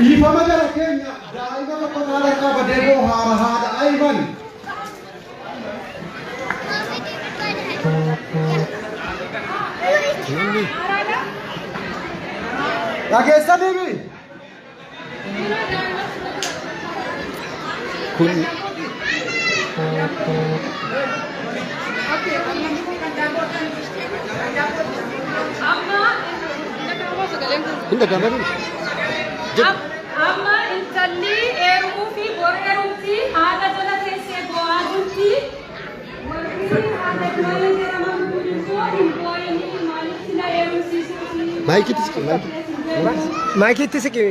Ifa madara Kenya, daiga ka pangalan ka badebo harahada Ivan. Lagi sendiri. Kun. Hindi gambar ini. Amma intalli eeruu fi boreerumti haadha jala teessee bo'aa jirti. Warri haadha ijoollee jedhaman kun immoo hin boo'anii maaliif sila eerumsiisuuti? Maayikiitti siqi.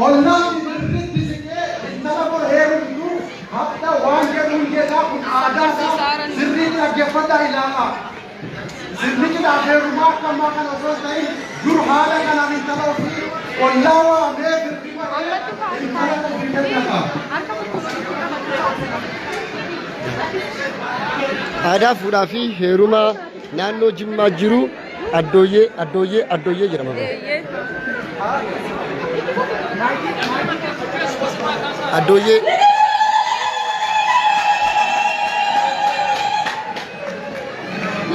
Ollaan birritti siqee intala boreerumtu hatta waan jedhuun jedhaa kun aadaa sirriitti dhaggeeffadhaa ilaalaa. Sirni cidhaa heerumaa akkamaa kana osoo ta'in dur haala kanaan intala ofii ollaa waamee birri baree intala ofii kennata. Aadaa fuudhaa fi heerumaa naannoo Jimmaa jiru addooyyee jedhama. Addooyyee.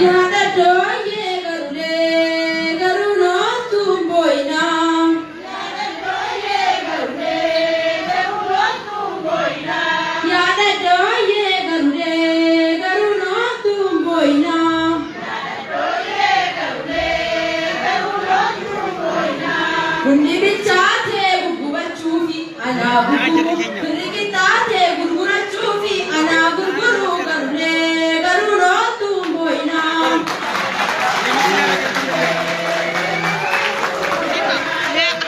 Yaada dooyee garulee garuu tumboyna. Yaada dooyee garulee garuu tumboyna. Yaada dooyee garulee garuu tumboyna. Yaada dooyee garulee garuu tumboyna. Kundi bichaatee gurgurachuufi anaa gurguru firriqixaatee gurgurachuufi anaa gurguru garulee garuu tumboyna.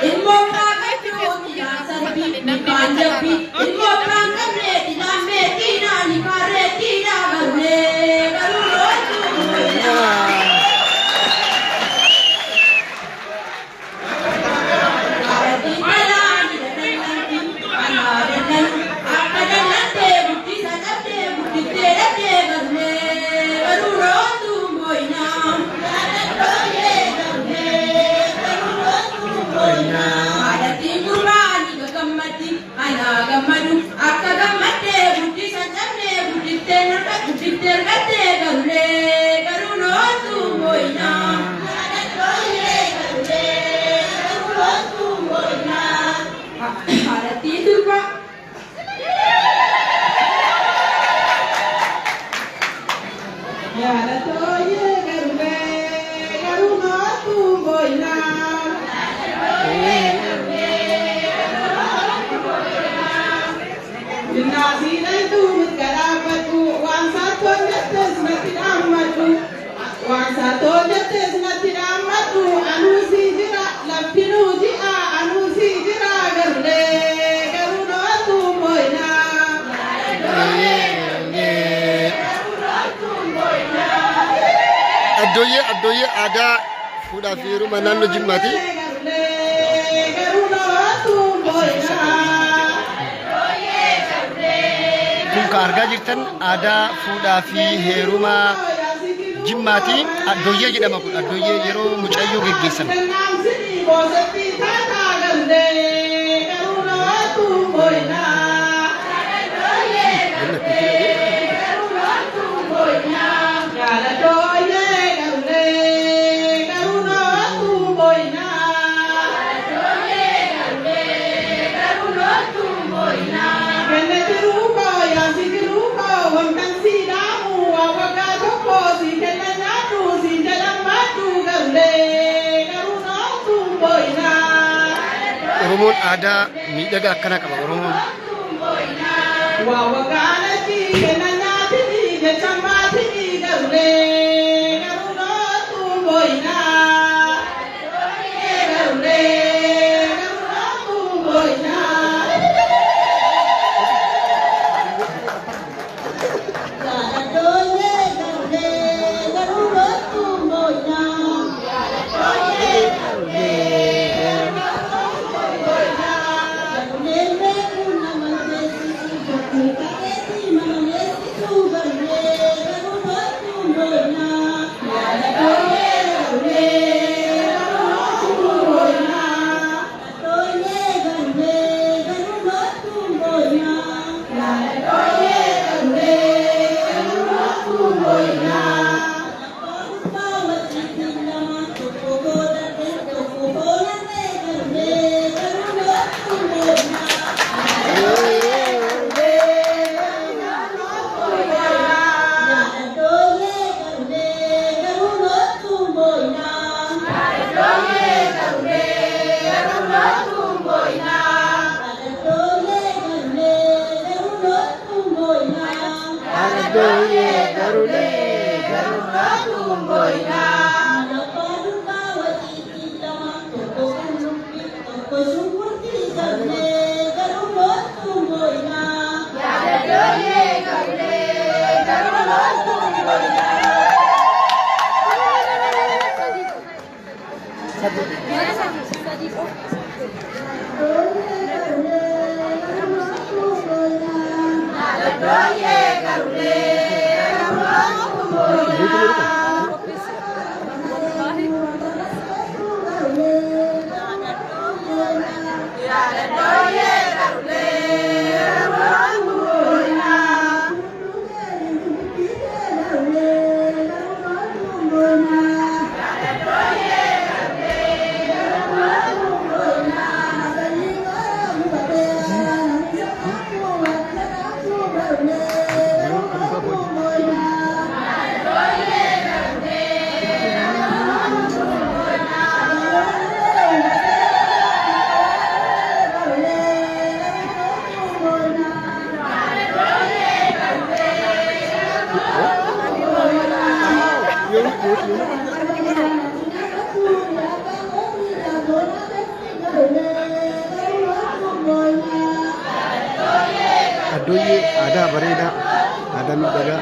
Ilmo kakakku ya sarbi ni kanjabi ilmo kakakku tina metina ni karetina garule garulo tumboyna. Arati malani dananti anadan akadanate buti sadate buti terate garule garulo tumboyna. Adati kurani gagamati ana gamadu akka gamate buti sanjane buti tergate garule garulo tumboyna. Adati durba Yaada dooyee garulee garuu tumboyna. Jinaasiidhaan tuumit garaafatu waan saatoon jettees natti dhaammatu. Waan saatoon jettees natti dhaammatu. Anuu sii jira laftinuu ji'a anuu sii jira garulee garuu tumboyna. Addooyyee aadaa fuudhaa fi heerumaa naannoo Jimmaati. Kun kan argaa jirtan aadaa fuudhaa fi heerumaa Jimmaati. Addooyyee jedhama kun. Addooyyee yeroo mucayyoo geggeessan. Oromoon aadaa miidhagaa akkana qaba. Oromoon waa waggaanatti kenna nyaatini jecha maatini garulee garuu tumboyna. Adoye garule garumatu boina. Adoye ada bereda, ada midaga.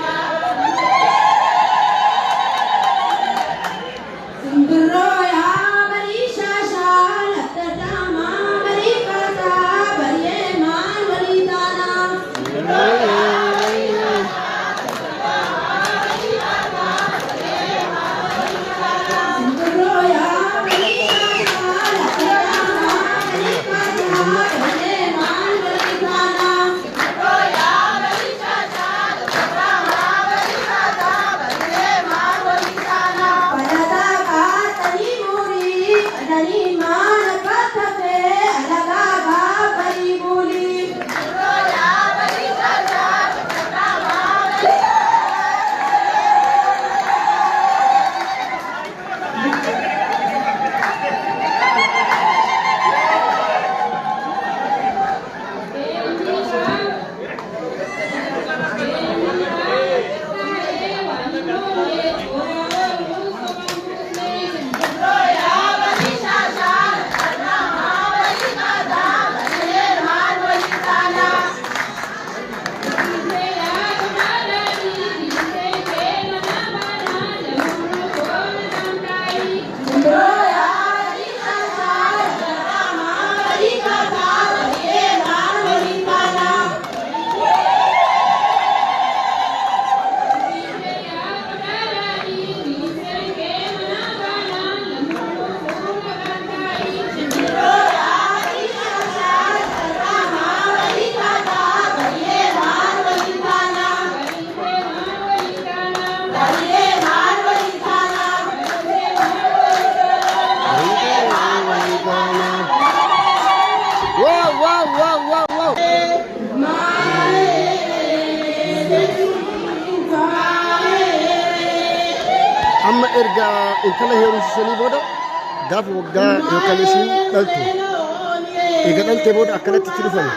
Amma erga intala heerumsisanii booda gaafa waggaa yookaan isiin dhaltu eega dhaltee booda akkanatti itti dhufan.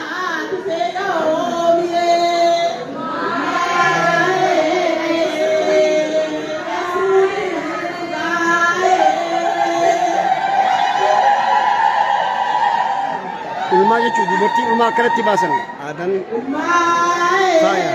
Ilmaa jechuun dubartiin ilmaa akkanatti baasan aadaan faaya.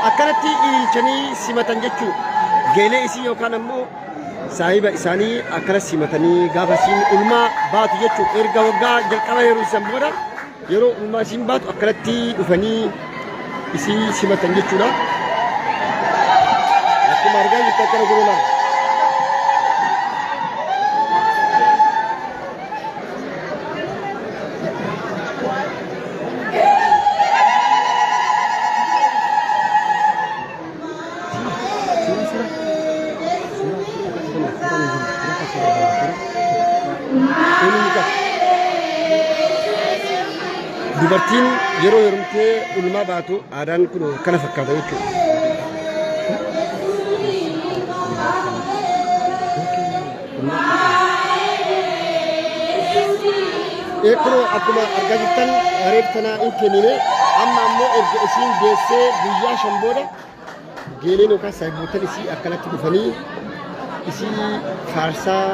Akkanatti ilchanii simatan jechuun geelee isii yookaan ammoo saahiba isaanii akkana simatanii gaafa isiin ilmaa baatu jechuun erga waggaa jalqaba yeroo isan booda yeroo ilmaa isiin baatu akkanatti dhufanii isii simatan jechuudha. Akkuma argaa jirtu akkana godhulaa. dubartiin yeroo heerumtee ulmaa baatu aadaan kun kana fakkaata jechuudha. Eekkunoo akkuma argaa jirtan reeffa tanaa hin kennine amma ammoo erga isiin geessee guyyaa shan booda geeleen yookaan saayibootaan isii akkanatti dhufanii isii faarsaa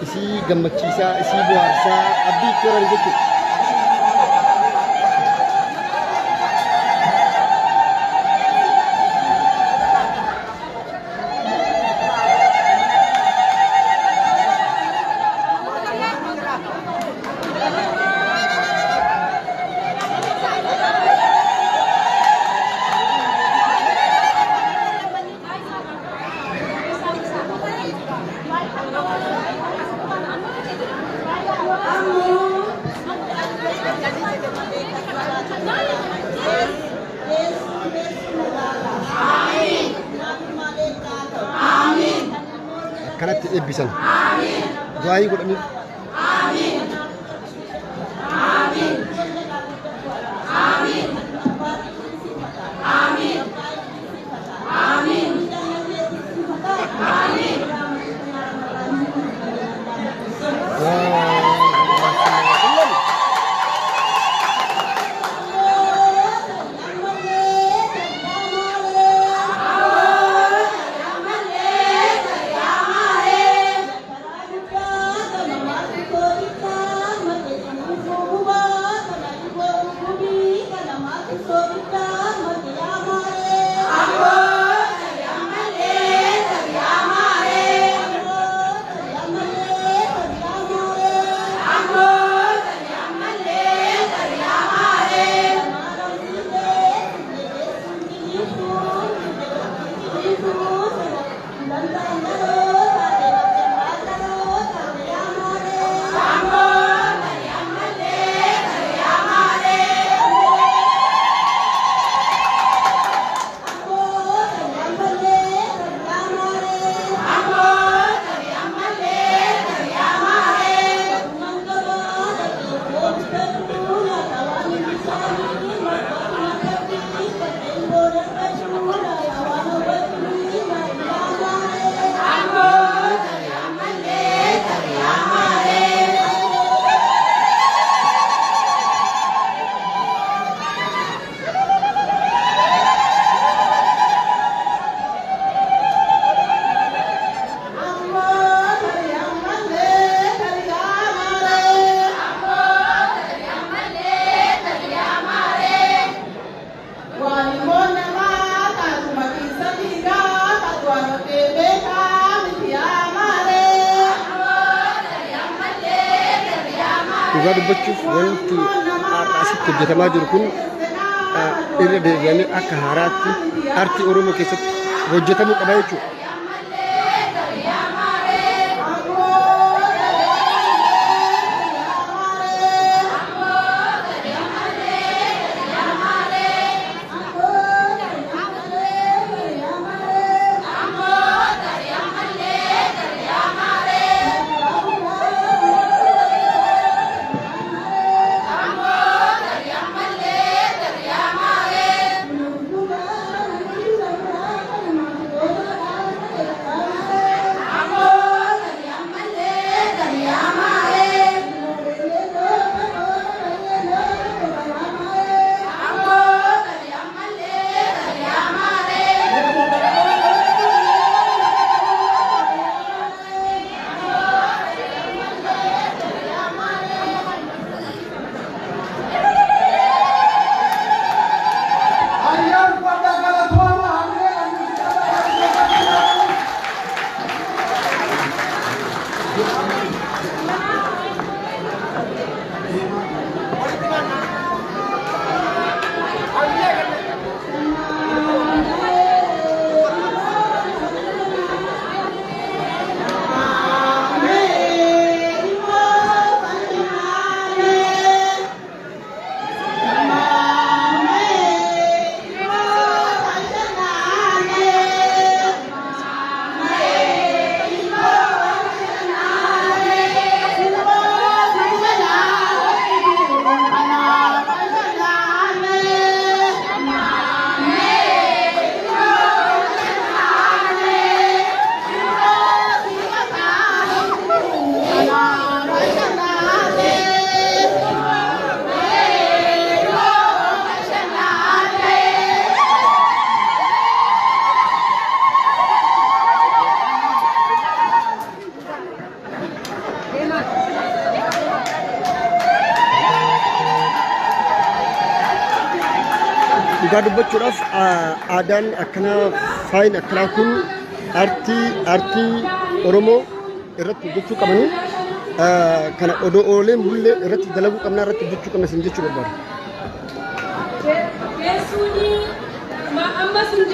isii gammachiisaa isii bohaarsaa abdii itti horan jechuudha. Kanatti eebbisan. Du'aayii godhanii. Dhugaa dubbachuuf wanti asitti hojjetamaa jiru kun irra deebi'anii akka haaraatti aartii Oromoo keessatti hojjetamuu qaba jechuudha. dhugaa dubbachuudhaaf aadaan akkana faayin akkanaa kun aartii Oromoo irratti hojjechuu qabanii kana odoo ooleen bullee irratti dalaguu qabnaa irratti hojjechuu qabna isin jechuu barbaada. Yesuuni amma sun